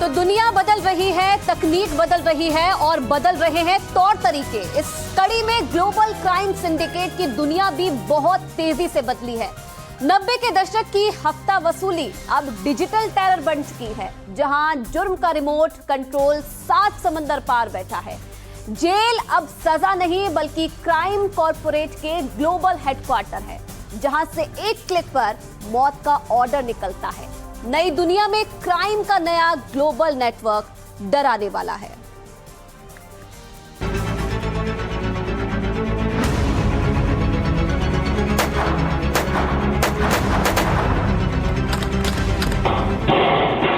तो दुनिया बदल रही है, तकनीक बदल रही है और बदल रहे हैं तौर तरीके। इस कड़ी में ग्लोबल क्राइम सिंडिकेट की दुनिया भी बहुत तेजी से बदली है। 90 के दशक की हफ्ता वसूली अब डिजिटल टेरर बन चुकी है, जहां जुर्म का रिमोट कंट्रोल 7 समंदर पार बैठा है। जेल अब सजा नहीं बल्कि क्राइम कॉर्पोरेट के ग्लोबल हेडक्वार्टर है, जहां से एक क्लिक पर मौत का ऑर्डर निकलता है। नई दुनिया में क्राइम का नया ग्लोबल नेटवर्क डराने वाला है।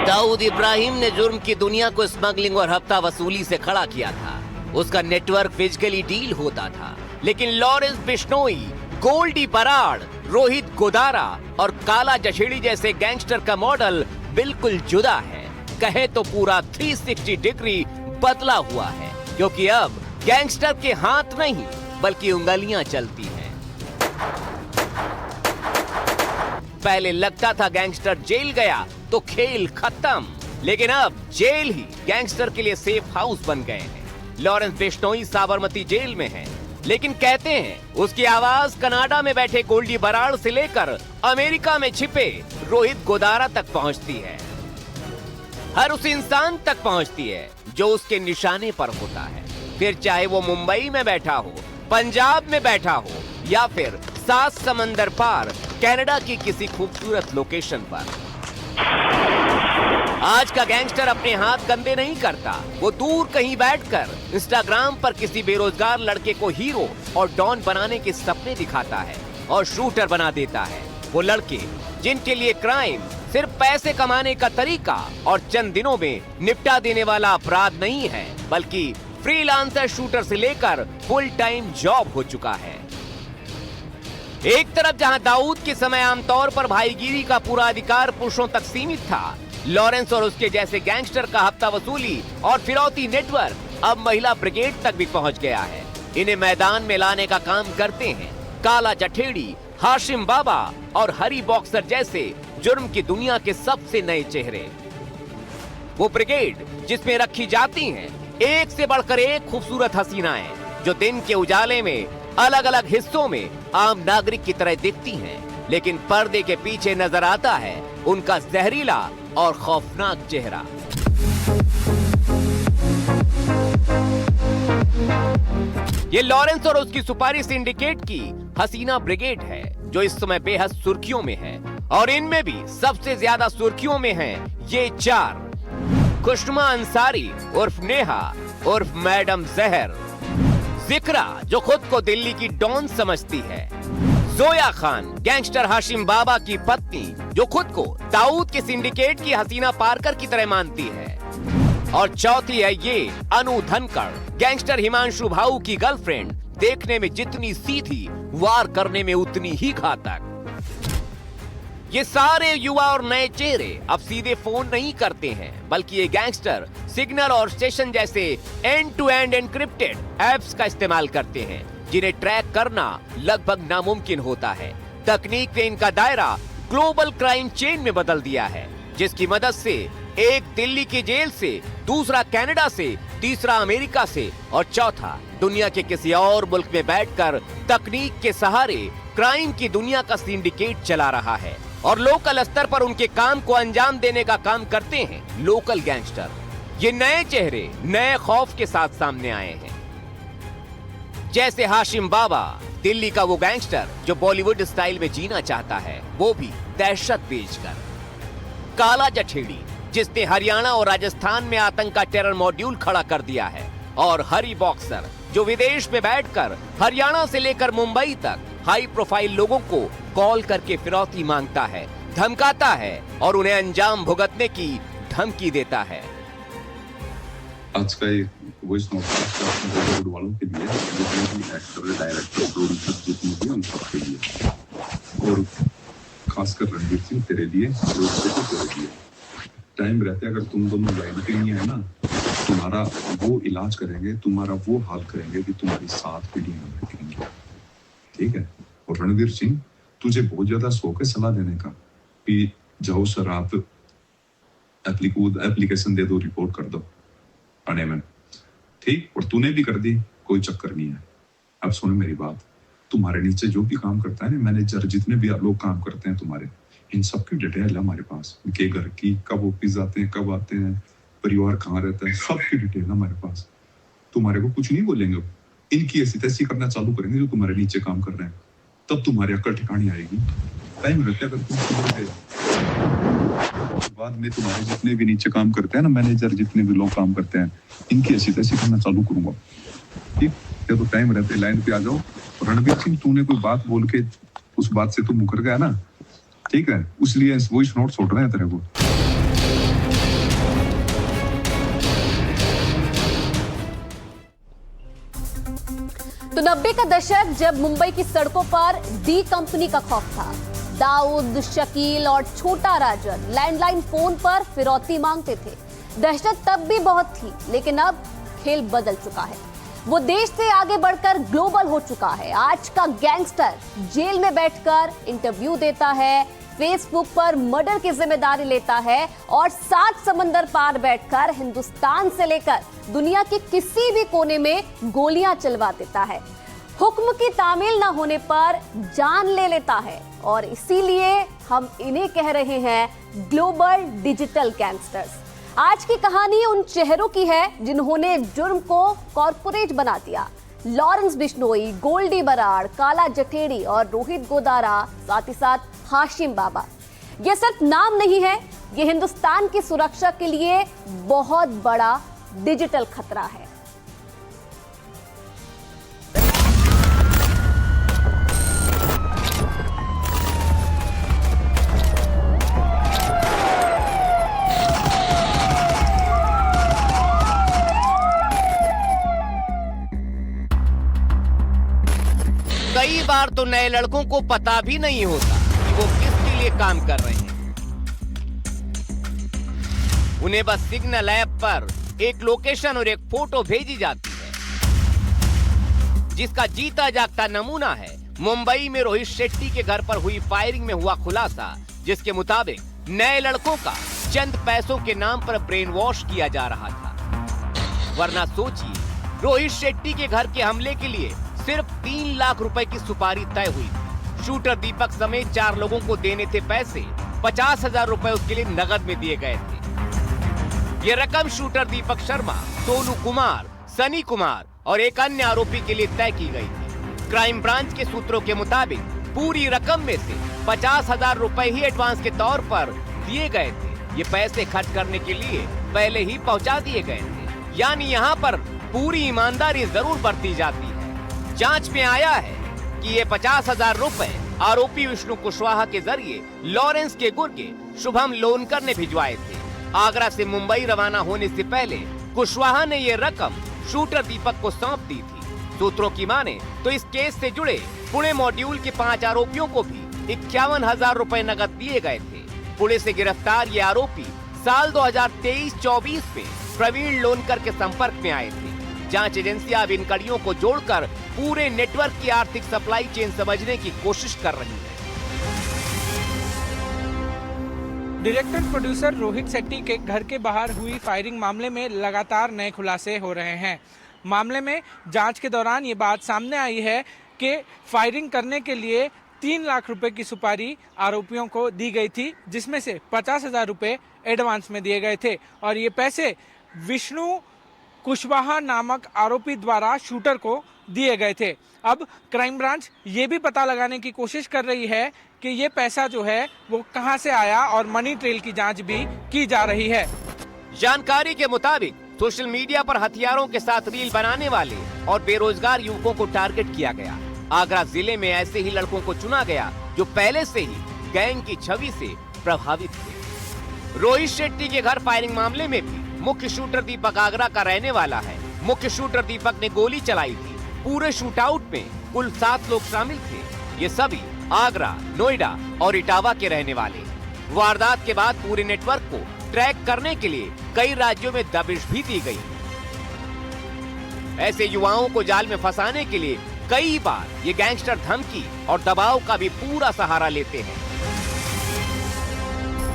दाऊद इब्राहिम ने जुर्म की दुनिया को स्मगलिंग और हफ्ता वसूली से खड़ा किया था। उसका नेटवर्क फिजिकली डील होता था, लेकिन लॉरेंस बिश्नोई, गोल्डी बराड़, रोहित गोदारा और काला जशेड़ी जैसे गैंगस्टर का मॉडल बिल्कुल जुदा है। कहे तो पूरा 360 डिग्री बदला हुआ है, क्योंकि अब गैंगस्टर के हाथ नहीं बल्कि उंगलियां चलती हैं। पहले लगता था गैंगस्टर जेल गया तो खेल खत्म, लेकिन अब जेल ही गैंगस्टर के लिए सेफ हाउस बन गए हैं। लॉरेंस बिश्नोई साबरमती जेल में है, लेकिन कहते हैं उसकी आवाज कनाडा में बैठे गोल्डी बराड़ से लेकर अमेरिका में छिपे रोहित गोदारा तक पहुंचती है। हर उस इंसान तक पहुंचती है जो उसके निशाने पर होता है, फिर चाहे वो मुंबई में बैठा हो, पंजाब में बैठा हो या फिर 7 समंदर पार कनाडा की किसी खूबसूरत लोकेशन पर। आज का गैंगस्टर अपने हाथ गंदे नहीं करता। वो दूर कहीं बैठकर इंस्टाग्राम पर किसी बेरोजगार लड़के को हीरो और डॉन बनाने के सपने दिखाता है और शूटर बना देता है। वो लड़के जिनके लिए क्राइम सिर्फ पैसे कमाने का तरीका और चंद दिनों में निपटा देने वाला अपराध नहीं है, बल्कि फ्रीलांसर शूटर से लेकर फुल टाइम जॉब हो चुका है। एक तरफ जहां दाऊद के समय आमतौर पर भाईगिरी का पूरा अधिकार पुरुषों तक सीमित था, लॉरेंस और उसके जैसे गैंगस्टर का हफ्ता वसूली और फिरौती नेटवर्क अब महिला ब्रिगेड तक भी पहुंच गया है। इन्हें मैदान में लाने का काम करते हैं काला जठेड़ी, हाशिम बाबा और हरी बॉक्सर जैसे जुर्म की दुनिया के सबसे नए चेहरे। वो ब्रिगेड जिसमें रखी जाती हैं एक से बढ़कर एक खूबसूरत हसीनाएं, जो दिन के उजाले में अलग अलग हिस्सों में आम नागरिक की तरह दिखती हैं, लेकिन पर्दे के पीछे नजर आता है उनका जहरीला और खौफनाक चेहरा। ये लॉरेंस और उसकी सुपारी सिंडिकेट की हसीना ब्रिगेड है, जो इस समय बेहद सुर्खियों में है, और इनमें भी सबसे ज्यादा सुर्खियों में हैं ये 4। खुशनुमा अंसारी उर्फ नेहा उर्फ मैडम जहर, जिक्रा जो खुद को दिल्ली की डॉन समझती है, जोया खान गैंगस्टर हाशिम बाबा की पत्नी जो खुद को दाऊद के सिंडिकेट की हसीना पारकर की तरह मानती है, और चौथी है ये अनु धनखड़ गैंगस्टर हिमांशु भाऊ की गर्लफ्रेंड, देखने में जितनी सीधी वार करने में उतनी ही घातक। ये सारे युवा और नए चेहरे अब सीधे फोन नहीं करते हैं, बल्कि ये गैंगस्टर सिग्नल और स्टेशन जैसे end to end encrypted apps का इस्तेमाल करते हैं, जिन्हें ट्रैक करना लगभग नामुमकिन होता है। तकनीक ने इनका दायरा ग्लोबल क्राइम चेन में बदल दिया है, जिसकी मदद से एक दिल्ली की जेल से, दूसरा कनाडा से, तीसरा अमेरिका से और चौथा दुनिया के किसी और मुल्क में बैठकर तकनीक के सहारे क्राइम की दुनिया का सिंडिकेट चला रहा है। और लोकल स्तर पर उनके काम को अंजाम देने का काम करते हैं लोकल गैंगस्टर। ये नए चेहरे नए खौफ के साथ सामने आए हैं, जैसे हाशिम बाबा, दिल्ली का वो गैंगस्टर जो बॉलीवुड स्टाइल में जीना चाहता है, वो भी दहशत बेचकर। काला जठेड़ी जिसने हरियाणा और राजस्थान में आतंक का टेरर मॉड्यूल खड़ा कर दिया है, और हरी बॉक्सर जो विदेश में बैठकर हरियाणा से लेकर मुंबई तक हाई प्रोफाइल लोगों को कॉल करके फिरौती मांगता है, धमकाता है और उन्हें अंजाम भुगतने की धमकी देता है। आज का ये वॉइस नोट बॉलीवुड वालों के लिए, जितने भी एक्टर, डायरेक्टर, प्रोड्यूसर जितने भी, उन सबके लिए, और खासकर रणवीर सिंह तेरे लिए, तेरे लिए। टाइम रहते अगर तुम दोनों लाइन पे नहीं है ना, तुम्हारा वो इलाज करेंगे, तुम्हारा वो हाल करेंगे कि तुम्हारी 7 पीढ़ियां रखेंगे, ठीक है। और रणवीर सिंह, तुझे बहुत ज्यादा शौक है सलाह देने का कि जाओ सर आप एप्लीकेशन दे दो, रिपोर्ट कर दो थाने में, ठीक। और तूने भी कर दी, कोई चक्कर नहीं है। अब सुनो मेरी बात, तुम्हारे नीचे जो भी काम करता है ना, मैनेजर जितने भी लोग काम करते हैं तुम्हारे, इन सबकी डिटेल है हमारे पास, इनके घर की, कब ऑफिस जाते हैं, कब आते हैं, परिवार कहाँ रहता है, सबकी डिटेल है हमारे पास। तुम्हारे को कुछ नहीं बोलेंगे, इनकी ऐसी तैसी करना चालू करेंगे जो तुम्हारे नीचे काम कर रहे हैं, तब तुम्हारी अक्ल ठिकानी आएगी। टाइम रहता है, अगर तुम सुधर गए बाद में तुम्हारे जितने भी नीचे काम करते हैं ना, मैनेजर जितने भी लोग काम करते हैं, इनकी ऐसी तैसी करना चालू करूंगा, ठीक। या तो टाइम रहते लाइन पे आ जाओ। रणबीर सिंह, तूने कोई बात बोल के उस बात से तू मुकर गया ना, ठीक है, उसलिए वॉइस नोट छोड़ रहे हैं तेरे को। तो 90 का दशक जब मुंबई की सड़कों पर डी कंपनी का खौफ था, दाऊद, शकील और छोटा राजन लैंडलाइन फोन पर फिरौती मांगते थे। दहशत तब भी बहुत थी, लेकिन अब खेल बदल चुका है। वो देश से आगे बढ़कर ग्लोबल हो चुका है। आज का गैंगस्टर जेल में बैठकर इंटरव्यू देता है, फेसबुक पर मर्डर की जिम्मेदारी लेता है और 7 समंदर पार बैठकर हिंदुस्तान से लेकर दुनिया के किसी भी कोने में गोलियां चलवा देता है। हुक्म की तामील ना होने पर जान ले लेता है और इसीलिए हम इन्हें कह रहे हैं ग्लोबल डिजिटल गैंगस्टर्स। आज की कहानी उन चेहरों की है जिन्होंने जुर्म को कॉर्पोरेट बना दिया। लॉरेंस बिश्नोई, गोल्डी बराड़, काला जठेरी और रोहित गोदारा, साथ ही साथ हाशिम बाबा। ये सिर्फ नाम नहीं है, ये हिंदुस्तान की सुरक्षा के लिए बहुत बड़ा डिजिटल खतरा है। कई बार तो नए लड़कों को पता भी नहीं होता कि वो किसके लिए काम कर रहे हैं। उन्हें बस सिग्नल ऐप पर एक लोकेशन और एक फोटो भेजी जाती है, जिसका जीता जागता नमूना है मुंबई में रोहित शेट्टी के घर पर हुई फायरिंग में हुआ खुलासा, जिसके मुताबिक नए लड़कों का चंद पैसों के नाम पर ब्रेन वॉश किया जा रहा था। वरना सोचिए, रोहित शेट्टी के घर के हमले के लिए सिर्फ 3 लाख रुपए की सुपारी तय हुई। शूटर दीपक समेत 4 लोगों को देने थे पैसे, 50,000 रुपए उसके लिए नगद में दिए गए थे। ये रकम शूटर दीपक शर्मा, सोनू कुमार, सनी कुमार और एक अन्य आरोपी के लिए तय की गई थी। क्राइम ब्रांच के सूत्रों के मुताबिक पूरी रकम में से 50,000 रुपए ही एडवांस के तौर पर दिए गए थे। ये पैसे खर्च करने के लिए पहले ही पहुंचा दिए गए थे, यानी यहाँ पर पूरी ईमानदारी जरूर बरती जाती है। जांच में आया है कि ये 50,000 रुपए आरोपी विष्णु कुशवाहा के जरिए लॉरेंस के गुर्गे शुभम लोनकर ने भिजवाए थे। आगरा से मुंबई रवाना होने से पहले कुशवाहा ने ये रकम शूटर दीपक को सौंप दी थी। सूत्रों की माने तो इस केस से जुड़े पुणे मॉड्यूल के 5 आरोपियों को भी 51,000 रुपए नकद दिए गए थे। पुणे से गिरफ्तार ये आरोपी साल 2023-24 में प्रवीण लोनकर के संपर्क में आए थे। जांच एजेंसियां अब इन कड़ियों को जोड़कर पूरे नेटवर्क की आर्थिक सप्लाई चेन समझने की कोशिश कर रही है। डायरेक्टर प्रोड्यूसर रोहित शेट्टी के घर के बाहर हुई फायरिंग मामले में लगातार नए खुलासे हो रहे हैं। मामले में जांच के दौरान ये बात सामने आई है कि फायरिंग करने के लिए 3 लाख रुपए की सुपारी आरोपियों को दी गई थी, जिसमें से 50,000 रुपए एडवांस में दिए गए थे और ये पैसे विष्णु कुशवाहा नामक आरोपी द्वारा शूटर को दिए गए थे। अब क्राइम ब्रांच ये भी पता लगाने की कोशिश कर रही है कि ये पैसा जो है वो कहां से आया और मनी ट्रेल की जांच भी की जा रही है। जानकारी के मुताबिक सोशल मीडिया पर हथियारों के साथ रील बनाने वाले और बेरोजगार युवकों को टारगेट किया गया। आगरा जिले में ऐसे ही लड़कों को चुना गया जो पहले से ही गैंग की छवि से प्रभावित थे। रोहित शेट्टी के घर फायरिंग मामले में भी मुख्य शूटर दीपक आगरा का रहने वाला है। मुख्य शूटर दीपक ने गोली चलाई थी। पूरे शूटआउट में कुल 7 लोग शामिल थे। ये सभी आगरा, नोएडा और इटावा के रहने वाले। वारदात के बाद पूरे नेटवर्क को ट्रैक करने के लिए कई राज्यों में दबिश भी दी गई। ऐसे युवाओं को जाल में फंसाने के लिए कई बार ये गैंगस्टर धमकी और दबाव का भी पूरा सहारा लेते हैं।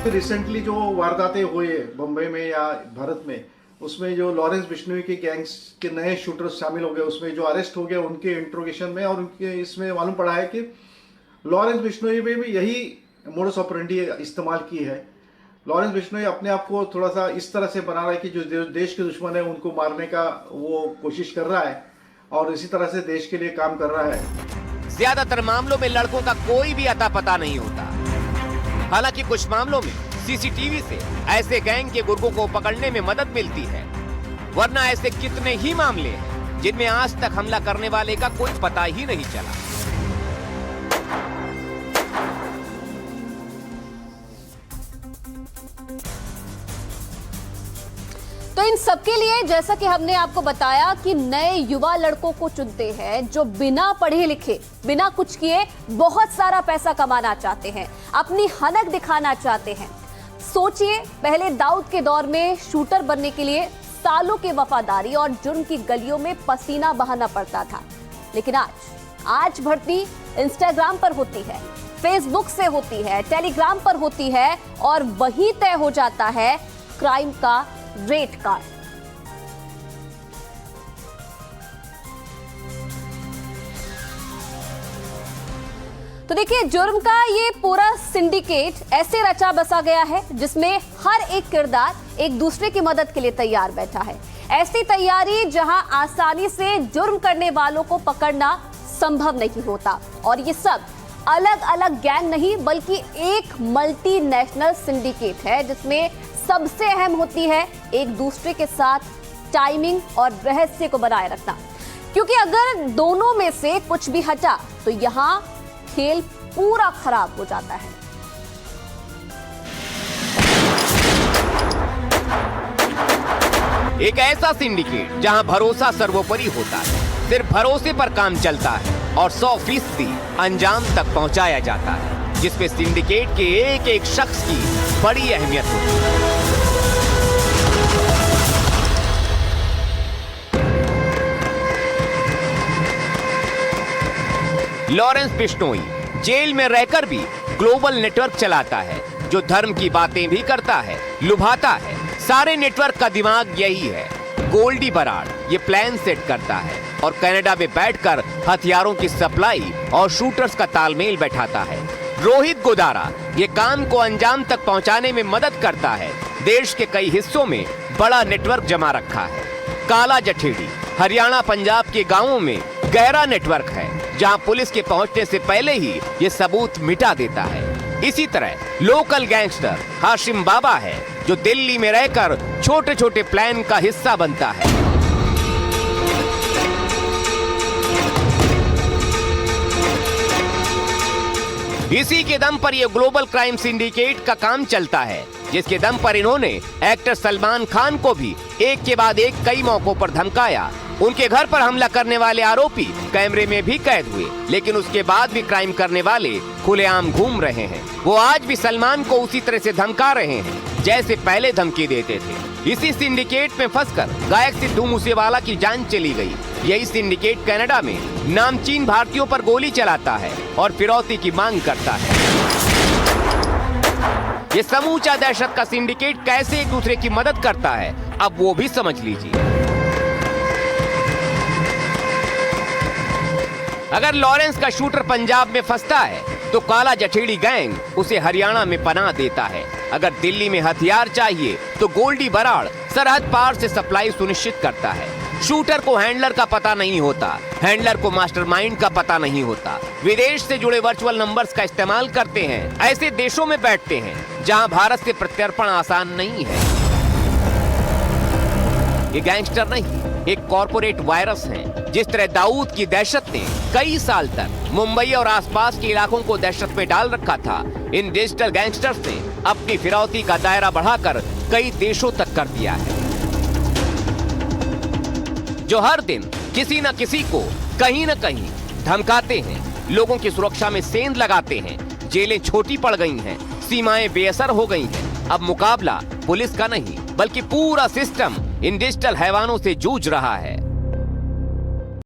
रिसेंटली जो वारदातें हुए बम्बई में या भारत में, उसमें जो लॉरेंस बिश्नोई के गैंग्स के नए शूटर्स शामिल हो गए, उसमें जो अरेस्ट हो गए उनके इंट्रोगेशन में, और उनके इसमें मालूम पड़ा है कि लॉरेंस बिश्नोई में भी यही मोडस ऑपरेंडी इस्तेमाल की है। लॉरेंस बिश्नोई अपने आप को थोड़ा सा इस तरह से बना रहा है कि जो देश के दुश्मन है उनको मारने का वो कोशिश कर रहा है और इसी तरह से देश के लिए काम कर रहा है। ज्यादातर मामलों में लड़कों का कोई भी अता पता नहीं होता। हालांकि कुछ मामलों में सीसीटीवी से ऐसे गैंग के गुर्गों को पकड़ने में मदद मिलती है, वरना ऐसे कितने ही मामले हैं जिनमें आज तक हमला करने वाले का कोई पता ही नहीं चला। तो इन सबके लिए जैसा कि हमने आपको बताया कि नए युवा लड़कों को चुनते हैं जो बिना पढ़े लिखे, बिना कुछ किए बहुत सारा पैसा कमाना चाहते हैं, अपनी हनक दिखाना चाहते हैं। सोचिए, पहले दाऊद के दौर में शूटर बनने के लिए सालों की वफादारी और जुर्म की गलियों में पसीना बहाना पड़ता था, लेकिन आज भर्ती इंस्टाग्राम पर होती है, फेसबुक से होती है, टेलीग्राम पर होती है और वहीं तय हो जाता है क्राइम का रेट कार्ड। तो देखिए, जुर्म का ये पूरा सिंडिकेट ऐसे रचा बसा गया है जिसमें हर एक किरदार एक दूसरे की मदद के लिए तैयार बैठा है। ऐसी तैयारी जहां आसानी से जुर्म करने वालों को पकड़ना संभव नहीं होता, और ये सब अलग अलग गैंग नहीं बल्कि एक मल्टीनेशनल सिंडिकेट है जिसमें सबसे अहम होती है एक दूसरे के साथ टाइमिंग और रहस्य को बनाए रखना, क्योंकि अगर दोनों में से कुछ भी हटा तो यहां खेल पूरा खराब हो जाता है। एक ऐसा सिंडिकेट जहां भरोसा सर्वोपरि होता है, सिर्फ भरोसे पर काम चलता है और 100% अंजाम तक पहुंचाया जाता है, जिसमें सिंडिकेट के एक एक शख्स की बड़ी अहमियत होती है। लॉरेंस बिश्नोई जेल में रहकर भी ग्लोबल नेटवर्क चलाता है, जो धर्म की बातें भी करता है, लुभाता है। सारे नेटवर्क का दिमाग यही है। गोल्डी बराड़ ये प्लान सेट करता है और कनाडा में बैठकर हथियारों की सप्लाई और शूटर्स का तालमेल बैठाता है। रोहित गोदारा ये काम को अंजाम तक पहुंचाने में मदद करता है। देश के कई हिस्सों में बड़ा नेटवर्क जमा रखा है। काला जठेड़ी हरियाणा पंजाब के गांवों में गहरा नेटवर्क है, जहां पुलिस के पहुंचने से पहले ही ये सबूत मिटा देता है। इसी तरह लोकल गैंगस्टर हाशिम बाबा है, जो दिल्ली में रहकर छोटे छोटे प्लान का हिस्सा बनता है। इसी के दम पर यह ग्लोबल क्राइम सिंडिकेट का काम चलता है, जिसके दम पर इन्होंने एक्टर सलमान खान को भी एक के बाद एक कई मौकों पर धमकाया। उनके घर पर हमला करने वाले आरोपी कैमरे में भी कैद हुए, लेकिन उसके बाद भी क्राइम करने वाले खुलेआम घूम रहे हैं। वो आज भी सलमान को उसी तरह से धमका रहे हैं जैसे पहले धमकी देते थे। इसी सिंडिकेट में फंसकर गायक सिद्धू मूसेवाला की जान चली गई। यही सिंडिकेट कनाडा में नामचीन भारतीयों पर गोली चलाता है और फिरौती की मांग करता है। ये समूचा दहशत का सिंडिकेट कैसे एक दूसरे की मदद करता है, अब वो भी समझ लीजिए। अगर लॉरेंस का शूटर पंजाब में फंसता है तो काला जठेड़ी गैंग उसे हरियाणा में पनाह देता है। अगर दिल्ली में हथियार चाहिए तो गोल्डी बराड़ सरहद पार से सप्लाई सुनिश्चित करता है। शूटर को हैंडलर का पता नहीं होता, हैंडलर को मास्टरमाइंड का पता नहीं होता। विदेश से जुड़े वर्चुअल नंबर्स का इस्तेमाल करते हैं, ऐसे देशों में बैठते हैं जहां भारत से प्रत्यर्पण आसान नहीं है। ये गैंगस्टर नहीं, एक कॉर्पोरेट वायरस है। जिस तरह दाऊद की दहशत ने कई साल तक मुंबई और आसपास के इलाकों को दहशत में डाल रखा था, इन डिजिटल गैंगस्टर्स ने अपनी फिरौती का दायरा बढ़ाकर कई देशों तक कर दिया है, जो हर दिन किसी न किसी को कहीं न कहीं धमकाते हैं, लोगों की सुरक्षा में सेंध लगाते हैं। जेलें छोटी पड़ गई हैं, सीमाएं बेअसर हो गई हैं। अब मुकाबला पुलिस का नहीं बल्कि पूरा सिस्टम इन डिजिटल हैवानों से जूझ रहा है।